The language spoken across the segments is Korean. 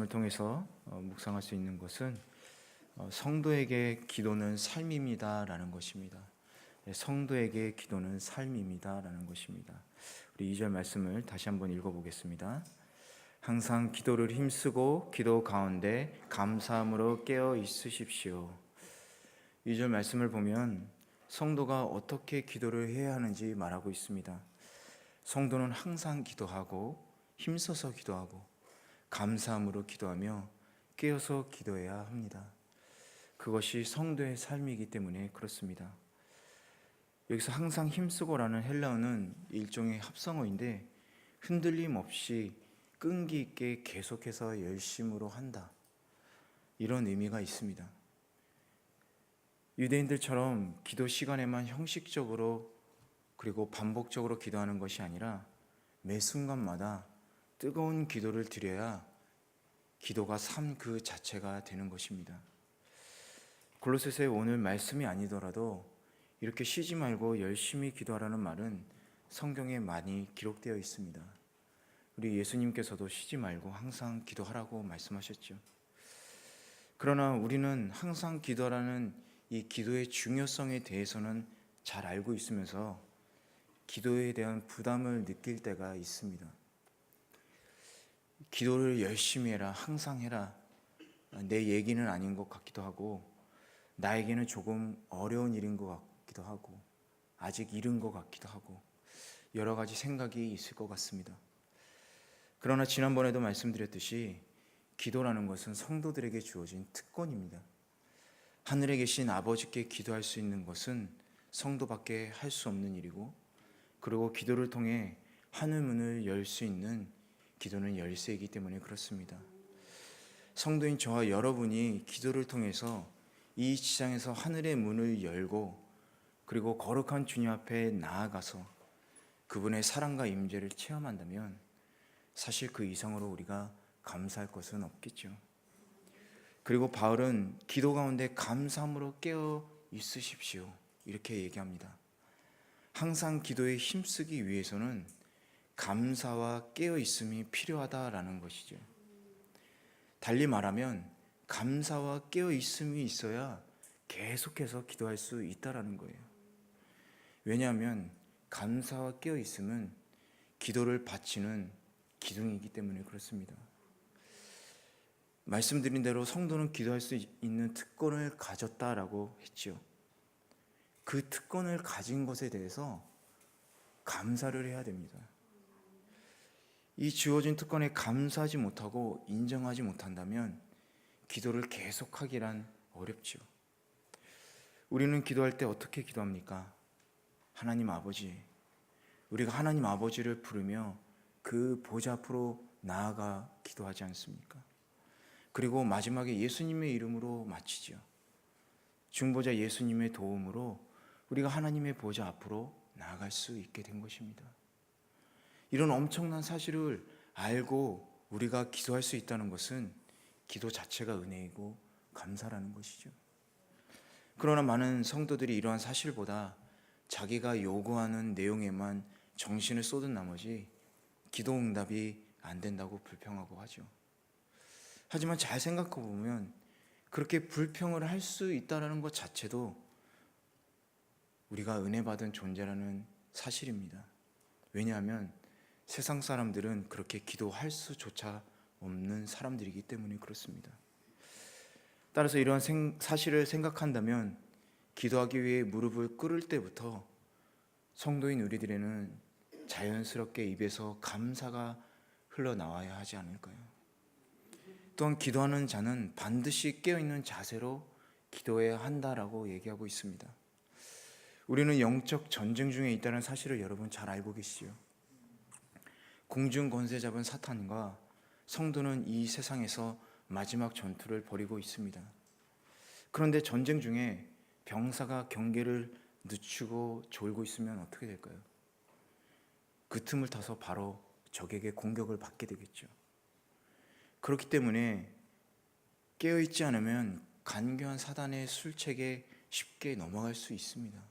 을 통해서 묵상할 수 있는 것은 성도에게 기도는 삶입니다라는 것입니다. 성도에게 기도는 삶입니다라는 것입니다. 우리 2절 말씀을 다시 한번 읽어보겠습니다. 항상 기도를 힘쓰고 기도 가운데 감사함으로 깨어 있으십시오. 2절 말씀을 보면 성도가 어떻게 기도를 해야 하는지 말하고 있습니다. 성도는 항상 기도하고 힘써서 기도하고 감사함으로 기도하며 깨어서 기도해야 합니다. 그것이 성도의 삶이기 때문에 그렇습니다. 여기서 항상 힘쓰고라는 헬라어는 일종의 합성어인데 흔들림 없이 끈기 있게 계속해서 열심으로 한다, 이런 의미가 있습니다. 유대인들처럼 기도 시간에만 형식적으로 그리고 반복적으로 기도하는 것이 아니라 매 순간마다 뜨거운 기도를 드려야 기도가 삶 그 자체가 되는 것입니다. 골로새서의 오늘 말씀이 아니더라도 이렇게 쉬지 말고 열심히 기도하라는 말은 성경에 많이 기록되어 있습니다. 우리 예수님께서도 쉬지 말고 항상 기도하라고 말씀하셨죠. 그러나 우리는 항상 기도하라는 이 기도의 중요성에 대해서는 잘 알고 있으면서 기도에 대한 부담을 느낄 때가 있습니다. 기도를 열심히 해라, 항상 해라, 내 얘기는 아닌 것 같기도 하고 나에게는 조금 어려운 일인 것 같기도 하고 아직 이른 것 같기도 하고 여러 가지 생각이 있을 것 같습니다. 그러나 지난번에도 말씀드렸듯이 기도라는 것은 성도들에게 주어진 특권입니다. 하늘에 계신 아버지께 기도할 수 있는 것은 성도밖에 할 수 없는 일이고, 그리고 기도를 통해 하늘 문을 열 수 있는 기도는 열쇠이기 때문에 그렇습니다. 성도인 저와 여러분이 기도를 통해서 이 지상에서 하늘의 문을 열고 그리고 거룩한 주님 앞에 나아가서 그분의 사랑과 임재를 체험한다면 사실 그 이상으로 우리가 감사할 것은 없겠죠. 그리고 바울은 기도 가운데 감사함으로 깨어 있으십시오, 이렇게 얘기합니다. 항상 기도에 힘쓰기 위해서는 감사와 깨어있음이 필요하다라는 것이죠. 달리 말하면 감사와 깨어있음이 있어야 계속해서 기도할 수 있다라는 거예요. 왜냐하면 감사와 깨어있음은 기도를 바치는 기둥이기 때문에 그렇습니다. 말씀드린 대로 성도는 기도할 수 있는 특권을 가졌다라고 했죠. 그 특권을 가진 것에 대해서 감사를 해야 됩니다. 이 주어진 특권에 감사하지 못하고 인정하지 못한다면 기도를 계속하기란 어렵죠. 우리는 기도할 때 어떻게 기도합니까? 하나님 아버지, 우리가 하나님 아버지를 부르며 그 보좌 앞으로 나아가 기도하지 않습니까? 그리고 마지막에 예수님의 이름으로 마치죠. 중보자 예수님의 도움으로 우리가 하나님의 보좌 앞으로 나아갈 수 있게 된 것입니다. 이런 엄청난 사실을 알고 우리가 기도할 수 있다는 것은 기도 자체가 은혜이고 감사라는 것이죠. 그러나 많은 성도들이 이러한 사실보다 자기가 요구하는 내용에만 정신을 쏟은 나머지 기도 응답이 안 된다고 불평하고 하죠. 하지만 잘 생각해 보면 그렇게 불평을 할 수 있다는 것 자체도 우리가 은혜 받은 존재라는 사실입니다. 왜냐하면 세상 사람들은 그렇게 기도할 수조차 없는 사람들이기 때문에 그렇습니다. 따라서 이러한 사실을 생각한다면 기도하기 위해 무릎을 꿇을 때부터 성도인 우리들에는 자연스럽게 입에서 감사가 흘러나와야 하지 않을까요? 또한 기도하는 자는 반드시 깨어있는 자세로 기도해야 한다라고 얘기하고 있습니다. 우리는 영적 전쟁 중에 있다는 사실을 여러분 잘 알고 계시죠? 공중 권세 잡은 사탄과 성도는 이 세상에서 마지막 전투를 벌이고 있습니다. 그런데 전쟁 중에 병사가 경계를 늦추고 졸고 있으면 어떻게 될까요? 그 틈을 타서 바로 적에게 공격을 받게 되겠죠. 그렇기 때문에 깨어있지 않으면 간교한 사단의 술책에 쉽게 넘어갈 수 있습니다.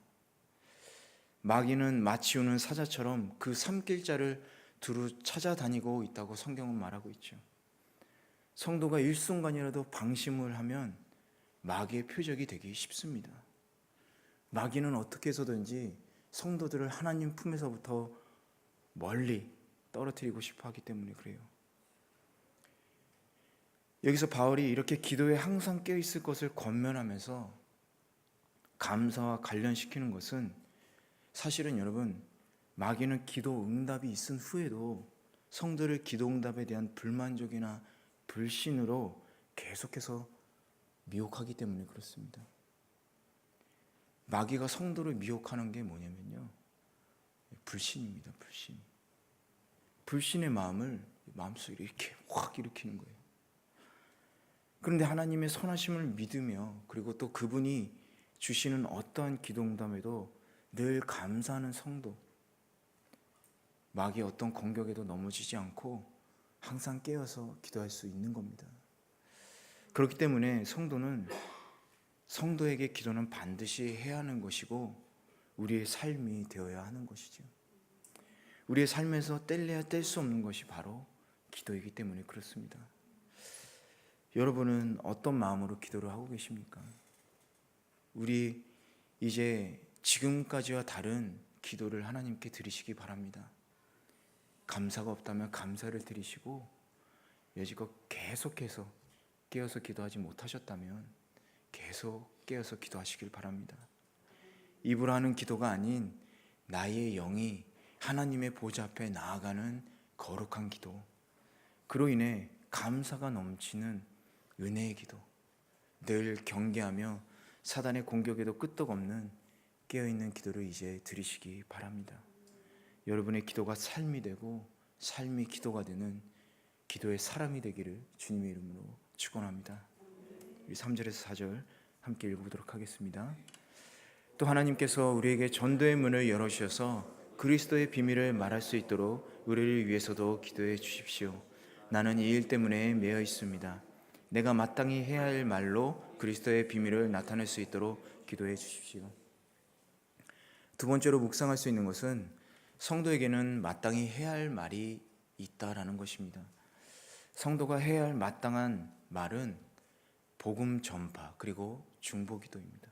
마귀는 마치우는 사자처럼 그 삼킬 자를 두루 찾아다니고 있다고 성경은 말하고 있죠. 성도가 일순간이라도 방심을 하면 마귀의 표적이 되기 쉽습니다. 마귀는 어떻게 해서든지 성도들을 하나님 품에서부터 멀리 떨어뜨리고 싶어 하기 때문에 그래요. 여기서 바울이 이렇게 기도에 항상 깨어있을 것을 권면하면서 감사와 관련시키는 것은 사실은 여러분, 마귀는 기도 응답이 있은 후에도 성도를 기도 응답에 대한 불만족이나 불신으로 계속해서 미혹하기 때문에 그렇습니다. 마귀가 성도를 미혹하는 게 뭐냐면요, 불신입니다. 불신의 마음을 마음속에 이렇게 확 일으키는 거예요. 그런데 하나님의 선하심을 믿으며 그리고 또 그분이 주시는 어떠한 기도응답에도 늘 감사하는 성도, 마귀의 어떤 공격에도 넘어지지 않고 항상 깨어서 기도할 수 있는 겁니다. 그렇기 때문에 성도에게 기도는 반드시 해야 하는 것이고 우리의 삶이 되어야 하는 것이죠. 우리의 삶에서 뗄래야 뗄 수 없는 것이 바로 기도이기 때문에 그렇습니다. 여러분은 어떤 마음으로 기도를 하고 계십니까? 우리 이제 지금까지와 다른 기도를 하나님께 드리시기 바랍니다. 감사가 없다면 감사를 드리시고, 여지껏 계속해서 깨어서 기도하지 못하셨다면 계속 깨어서 기도하시길 바랍니다. 입으로 하는 기도가 아닌 나의 영이 하나님의 보좌 앞에 나아가는 거룩한 기도, 그로 인해 감사가 넘치는 은혜의 기도, 늘 경계하며 사단의 공격에도 끄떡없는 깨어있는 기도를 이제 드리시기 바랍니다. 여러분의 기도가 삶이 되고 삶이 기도가 되는 기도의 사람이 되기를 주님의 이름으로 축원합니다. 우리 3절에서 4절 함께 읽어보도록 하겠습니다. 또 하나님께서 우리에게 전도의 문을 열어주셔서 그리스도의 비밀을 말할 수 있도록 우리를 위해서도 기도해 주십시오. 나는 이 일 때문에 매여 있습니다. 내가 마땅히 해야 할 말로 그리스도의 비밀을 나타낼 수 있도록 기도해 주십시오. 두 번째로 묵상할 수 있는 것은 성도에게는 마땅히 해야 할 말이 있다라는 것입니다. 성도가 해야 할 마땅한 말은 복음 전파 그리고 중보 기도입니다.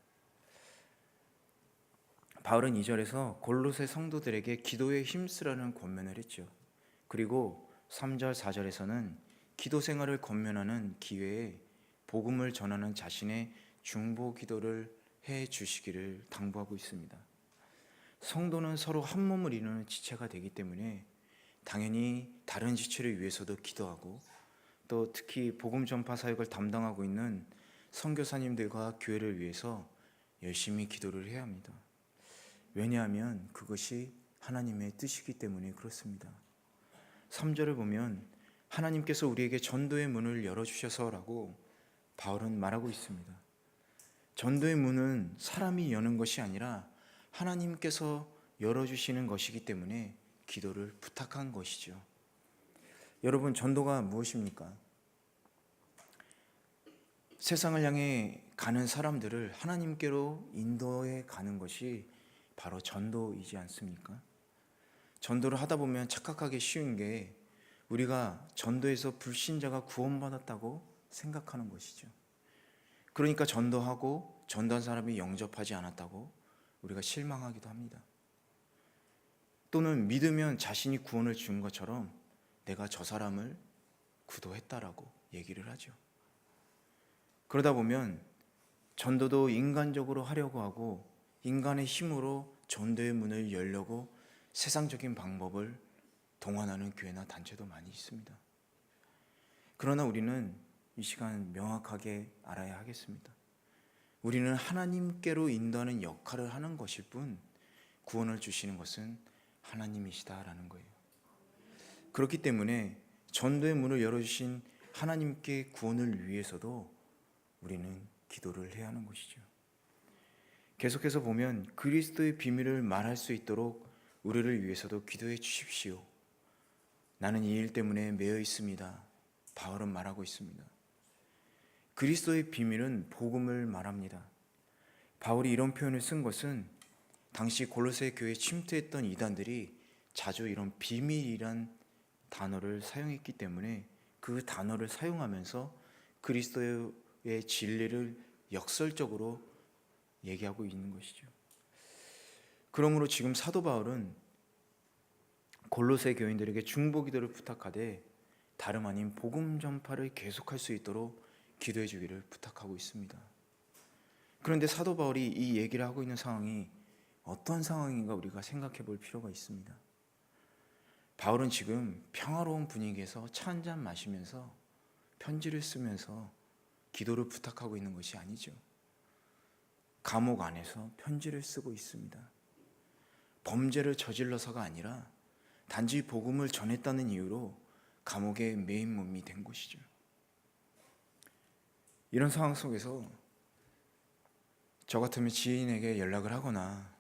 바울은 2절에서 골로새 성도들에게 기도에 힘쓰라는 권면을 했죠. 그리고 3절, 4절에서는 기도 생활을 권면하는 기회에 복음을 전하는 자신의 중보 기도를 해 주시기를 당부하고 있습니다. 성도는 서로 한 몸을 이루는 지체가 되기 때문에 당연히 다른 지체를 위해서도 기도하고, 또 특히 복음 전파 사역을 담당하고 있는 선교사님들과 교회를 위해서 열심히 기도를 해야 합니다. 왜냐하면 그것이 하나님의 뜻이기 때문에 그렇습니다. 3절을 보면 하나님께서 우리에게 전도의 문을 열어주셔서라고 바울은 말하고 있습니다. 전도의 문은 사람이 여는 것이 아니라 하나님께서 열어주시는 것이기 때문에 기도를 부탁한 것이죠. 여러분, 전도가 무엇입니까? 세상을 향해 가는 사람들을 하나님께로 인도해 가는 것이 바로 전도이지 않습니까? 전도를 하다 보면 착각하기 쉬운 게 우리가 전도에서 불신자가 구원받았다고 생각하는 것이죠. 그러니까 전도하고 전도한 사람이 영접하지 않았다고 우리가 실망하기도 합니다. 또는 믿으면 자신이 구원을 준 것처럼 내가 저 사람을 구도했다라고 얘기를 하죠. 그러다 보면 전도도 인간적으로 하려고 하고 인간의 힘으로 전도의 문을 열려고 세상적인 방법을 동원하는 교회나 단체도 많이 있습니다. 그러나 우리는 이 시간 명확하게 알아야 하겠습니다. 우리는 하나님께로 인도하는 역할을 하는 것일 뿐 구원을 주시는 것은 하나님이시다라는 거예요. 그렇기 때문에 전도의 문을 열어주신 하나님께 구원을 위해서도 우리는 기도를 해야 하는 것이죠. 계속해서 보면 그리스도의 비밀을 말할 수 있도록 우리를 위해서도 기도해 주십시오. 나는 이 일 때문에 매여 있습니다. 바울은 말하고 있습니다. 그리스도의 비밀은 복음을 말합니다. 바울이 이런 표현을 쓴 것은 당시 골로새 교회에 침투했던 이단들이 자주 이런 비밀이란 단어를 사용했기 때문에 그 단어를 사용하면서 그리스도의 진리를 역설적으로 얘기하고 있는 것이죠. 그러므로 지금 사도 바울은 골로새 교인들에게 중보기도를 부탁하되 다름 아닌 복음 전파를 계속할 수 있도록 기도해 주기를 부탁하고 있습니다. 그런데 사도 바울이 이 얘기를 하고 있는 상황이 어떤 상황인가 우리가 생각해 볼 필요가 있습니다. 바울은 지금 평화로운 분위기에서 차 한잔 마시면서 편지를 쓰면서 기도를 부탁하고 있는 것이 아니죠. 감옥 안에서 편지를 쓰고 있습니다. 범죄를 저질러서가 아니라 단지 복음을 전했다는 이유로 감옥에 매인 몸이 된 것이죠. 이런 상황 속에서 저 같으면 지인에게 연락을 하거나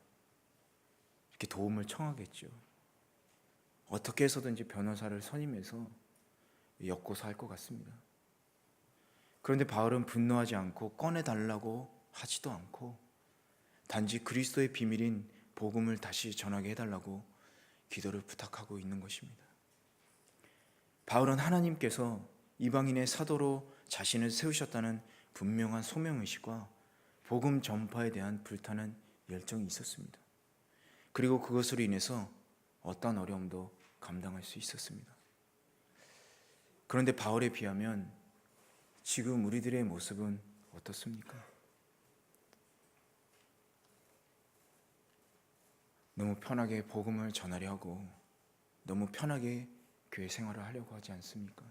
이렇게 도움을 청하겠죠. 어떻게 해서든지 변호사를 선임해서 엮고서 할 것 같습니다. 그런데 바울은 분노하지 않고 꺼내달라고 하지도 않고 단지 그리스도의 비밀인 복음을 다시 전하게 해달라고 기도를 부탁하고 있는 것입니다. 바울은 하나님께서 이방인의 사도로 자신을 세우셨다는 분명한 소명의식과 복음 전파에 대한 불타는 열정이 있었습니다. 그리고 그것으로 인해서 어떠한 어려움도 감당할 수 있었습니다. 그런데 바울에 비하면 지금 우리들의 모습은 어떻습니까? 너무 편하게 복음을 전하려 하고 너무 편하게 교회 생활을 하려고 하지 않습니까?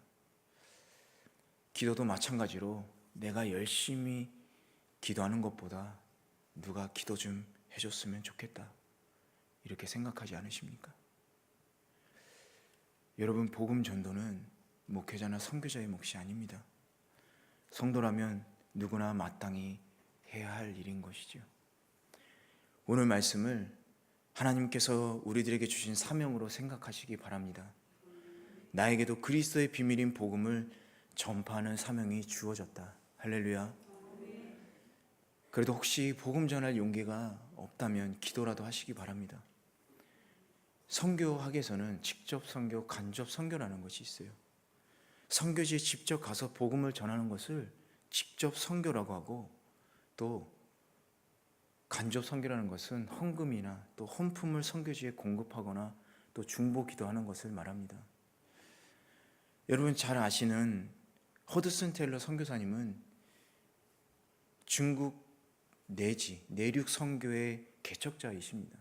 기도도 마찬가지로 내가 열심히 기도하는 것보다 누가 기도 좀 해줬으면 좋겠다 이렇게 생각하지 않으십니까? 여러분, 복음 전도는 목회자나 선교자의 몫이 아닙니다. 성도라면 누구나 마땅히 해야 할 일인 것이죠. 오늘 말씀을 하나님께서 우리들에게 주신 사명으로 생각하시기 바랍니다. 나에게도 그리스도의 비밀인 복음을 전파하는 사명이 주어졌다. 할렐루야. 그래도 혹시 복음 전할 용기가 없다면 기도라도 하시기 바랍니다. 선교학에서는 직접 선교, 간접 선교라는 것이 있어요. 선교지에 직접 가서 복음을 전하는 것을 직접 선교라고 하고, 또 간접 선교라는 것은 헌금이나 또 헌품을 선교지에 공급하거나 또 중보 기도하는 것을 말합니다. 여러분 잘 아시는 허드슨 테일러 선교사님은 중국 내륙 선교의 개척자이십니다.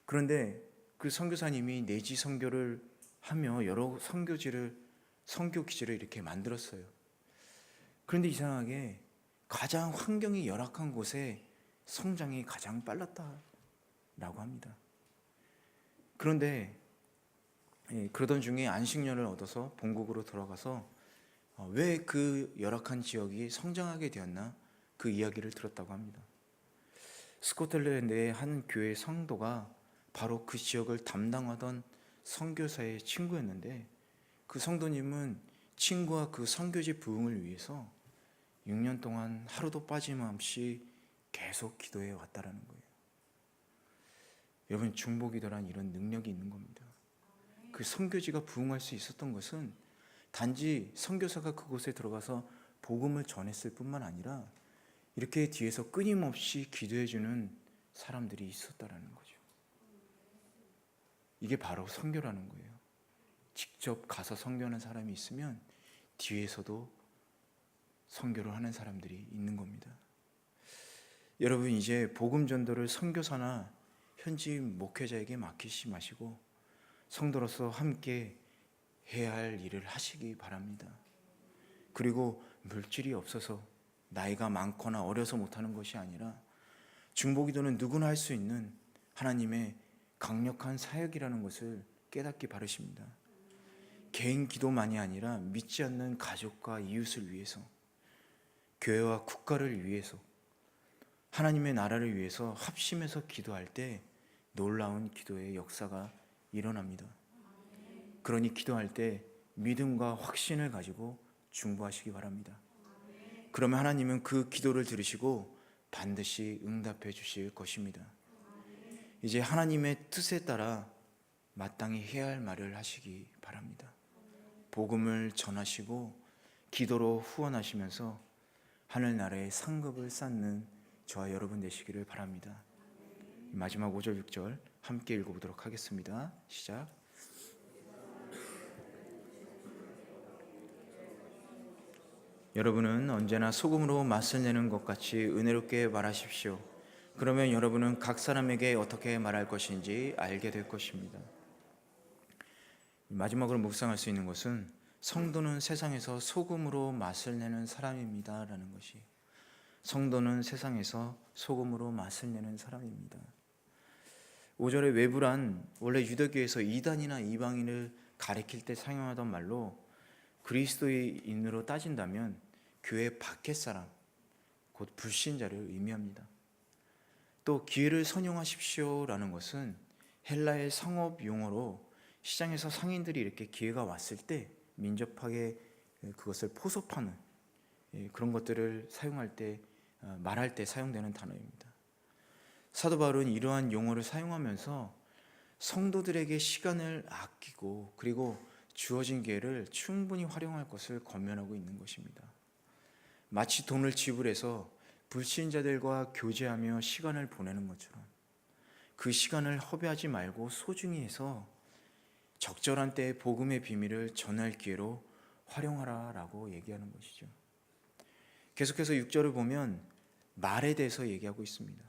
그런데 그 선교사님이 내지 선교를 하며 여러 선교 기지를 이렇게 만들었어요. 그런데 이상하게 가장 환경이 열악한 곳에 성장이 가장 빨랐다라고 합니다. 그런데 그러던 중에 안식년을 얻어서 본국으로 돌아가서 왜 그 열악한 지역이 성장하게 되었나 그 이야기를 들었다고 합니다. 스코틀랜드의 한 교회 성도가 바로 그 지역을 담당하던 선교사의 친구였는데, 그 성도님은 친구와 그 선교지 부흥을 위해서 6년 동안 하루도 빠짐없이 계속 기도해 왔다라는 거예요. 여러분, 중보기도란 이런 능력이 있는 겁니다. 그 선교지가 부흥할 수 있었던 것은 단지 선교사가 그곳에 들어가서 복음을 전했을 뿐만 아니라 이렇게 뒤에서 끊임없이 기도해주는 사람들이 있었다라는 거죠. 이게 바로 선교라는 거예요. 직접 가서 선교하는 사람이 있으면 뒤에서도 선교를 하는 사람들이 있는 겁니다. 여러분, 이제 복음 전도를 선교사나 현지 목회자에게 맡기지 마시고 성도로서 함께 해야 할 일을 하시기 바랍니다. 그리고 물질이 없어서 나이가 많거나 어려서 못하는 것이 아니라 중보기도는 누구나 할 수 있는 하나님의 강력한 사역이라는 것을 깨닫기 바라십니다. 개인 기도만이 아니라 믿지 않는 가족과 이웃을 위해서, 교회와 국가를 위해서, 하나님의 나라를 위해서 합심해서 기도할 때 놀라운 기도의 역사가 일어납니다. 그러니 기도할 때 믿음과 확신을 가지고 중보하시기 바랍니다. 그러면 하나님은 그 기도를 들으시고 반드시 응답해 주실 것입니다. 이제 하나님의 뜻에 따라 마땅히 해야 할 말을 하시기 바랍니다. 복음을 전하시고 기도로 후원하시면서 하늘나라의 상급을 쌓는 저와 여러분 되시기를 바랍니다. 마지막 5절 6절 함께 읽어보도록 하겠습니다. 시작. 여러분은 언제나 소금으로 맛을 내는 것 같이 은혜롭게 말하십시오. 그러면 여러분은 각 사람에게 어떻게 말할 것인지 알게 될 것입니다. 마지막으로 묵상할 수 있는 것은 성도는 세상에서 소금으로 맛을 내는 사람입니다 라는 것이, 성도는 세상에서 소금으로 맛을 내는 사람입니다. 5절의 외부란 원래 유대교에서 이단이나 이방인을 가리킬 때 사용하던 말로 그리스도인으로 따진다면 교회 밖의 사람, 곧 불신자를 의미합니다. 또 기회를 선용하십시오라는 것은 헬라의 상업 용어로 시장에서 상인들이 이렇게 기회가 왔을 때 민첩하게 그것을 포섭하는 그런 것들을 사용할 때, 말할 때 사용되는 단어입니다. 사도 바울은 이러한 용어를 사용하면서 성도들에게 시간을 아끼고 그리고 주어진 기회를 충분히 활용할 것을 권면하고 있는 것입니다. 마치 돈을 지불해서 불신자들과 교제하며 시간을 보내는 것처럼 그 시간을 허비하지 말고 소중히 해서 적절한 때에 복음의 비밀을 전할 기회로 활용하라라고 얘기하는 것이죠. 계속해서 6절을 보면 말에 대해서 얘기하고 있습니다.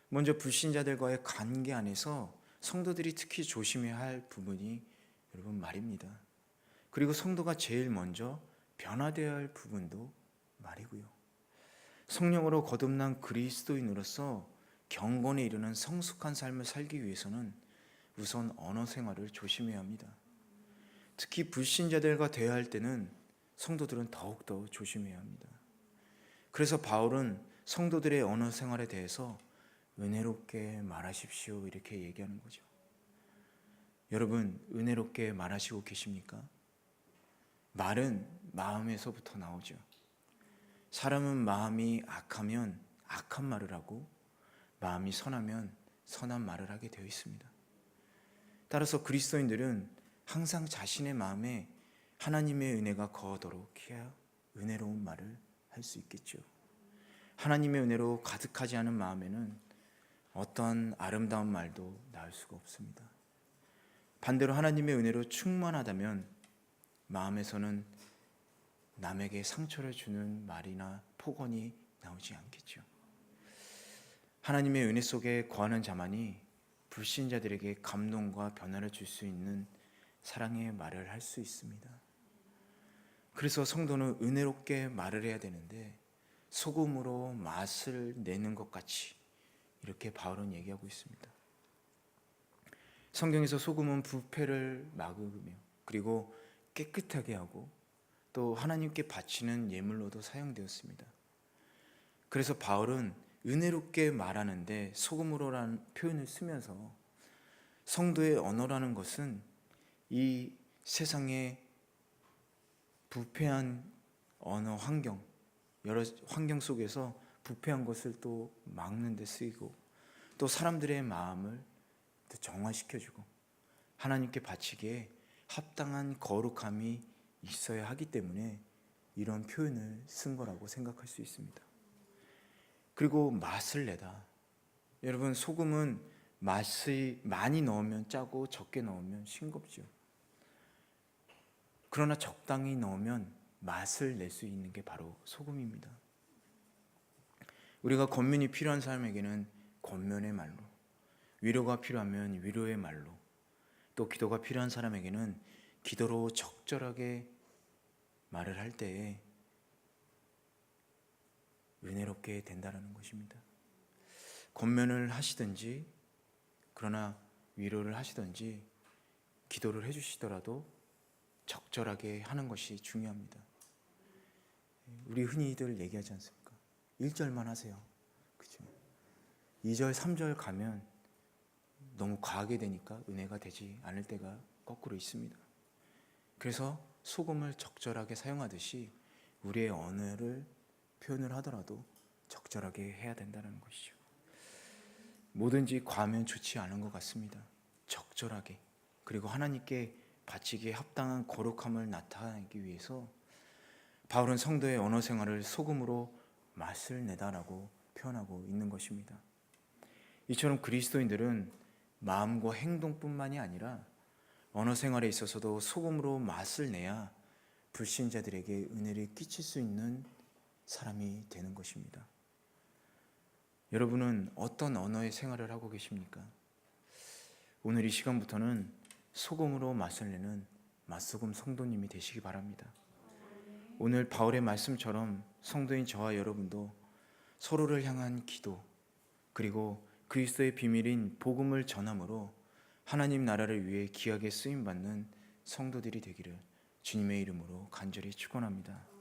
먼저 불신자들과의 관계 안에서 성도들이 특히 조심해야 할 부분이 여러분 말입니다. 그리고 성도가 제일 먼저 변화되어야 할 부분도 말이고요. 성령으로 거듭난 그리스도인으로서 경건에 이르는 성숙한 삶을 살기 위해서는 우선 언어 생활을 조심해야 합니다. 특히 불신자들과 대화할 때는 성도들은 더욱더 조심해야 합니다. 그래서 바울은 성도들의 언어 생활에 대해서 은혜롭게 말하십시오 이렇게 얘기하는 거죠. 여러분, 은혜롭게 말하시고 계십니까? 말은 마음에서부터 나오죠. 사람은 마음이 악하면 악한 말을 하고 마음이 선하면 선한 말을 하게 되어 있습니다. 따라서 그리스도인들은 항상 자신의 마음에 하나님의 은혜가 거하도록 해야 은혜로운 말을 할 수 있겠죠. 하나님의 은혜로 가득하지 않은 마음에는 어떠한 아름다운 말도 나올 수가 없습니다. 반대로 하나님의 은혜로 충만하다면 마음에서는 남에게 상처를 주는 말이나 폭언이 나오지 않겠죠. 하나님의 은혜 속에 거하는 자만이 불신자들에게 감동과 변화를 줄 수 있는 사랑의 말을 할 수 있습니다. 그래서 성도는 은혜롭게 말을 해야 되는데 소금으로 맛을 내는 것 같이 이렇게 바울은 얘기하고 있습니다. 성경에서 소금은 부패를 막으며 그리고 깨끗하게 하고 또 하나님께 바치는 예물로도 사용되었습니다. 그래서 바울은 은혜롭게 말하는데 소금으로라는 표현을 쓰면서 성도의 언어라는 것은 이 세상의 부패한 언어 환경, 여러 환경 속에서 부패한 것을 또 막는 데 쓰이고 또 사람들의 마음을 또 정화시켜주고 하나님께 바치기에 합당한 거룩함이 있어야 하기 때문에 이런 표현을 쓴 거라고 생각할 수 있습니다. 그리고 맛을 내다. 여러분, 소금은 맛이 많이 넣으면 짜고 적게 넣으면 싱겁죠. 그러나 적당히 넣으면 맛을 낼 수 있는 게 바로 소금입니다. 우리가 권면이 필요한 사람에게는 권면의 말로, 위로가 필요하면 위로의 말로, 또 기도가 필요한 사람에게는 기도로 적절하게 말을 할 때에 은혜롭게 된다는 것입니다. 권면을 하시든지 그러나 위로를 하시든지 기도를 해주시더라도 적절하게 하는 것이 중요합니다. 우리 흔히들 얘기하지 않습니까? 1절만 하세요. 그죠? 2절, 3절 가면 너무 과하게 되니까 은혜가 되지 않을 때가 거꾸로 있습니다. 그래서 소금을 적절하게 사용하듯이 우리의 언어를 표현을 하더라도 적절하게 해야 된다는 것이죠. 뭐든지 과하면 좋지 않은 것 같습니다. 적절하게, 그리고 하나님께 바치기에 합당한 거룩함을 나타내기 위해서 바울은 성도의 언어 생활을 소금으로 맛을 내다라고 표현하고 있는 것입니다. 이처럼 그리스도인들은 마음과 행동뿐만이 아니라 언어 생활에 있어서도 소금으로 맛을 내야 불신자들에게 은혜를 끼칠 수 있는 사람이 되는 것입니다. 여러분은 어떤 언어의 생활을 하고 계십니까? 오늘 이 시간부터는 소금으로 맛을 내는 맛소금 성도님이 되시기 바랍니다. 오늘 바울의 말씀처럼 성도인 저와 여러분도 서로를 향한 기도, 그리고 그리스도의 비밀인 복음을 전함으로 하나님 나라를 위해 귀하게 쓰임받는 성도들이 되기를 주님의 이름으로 간절히 축원합니다.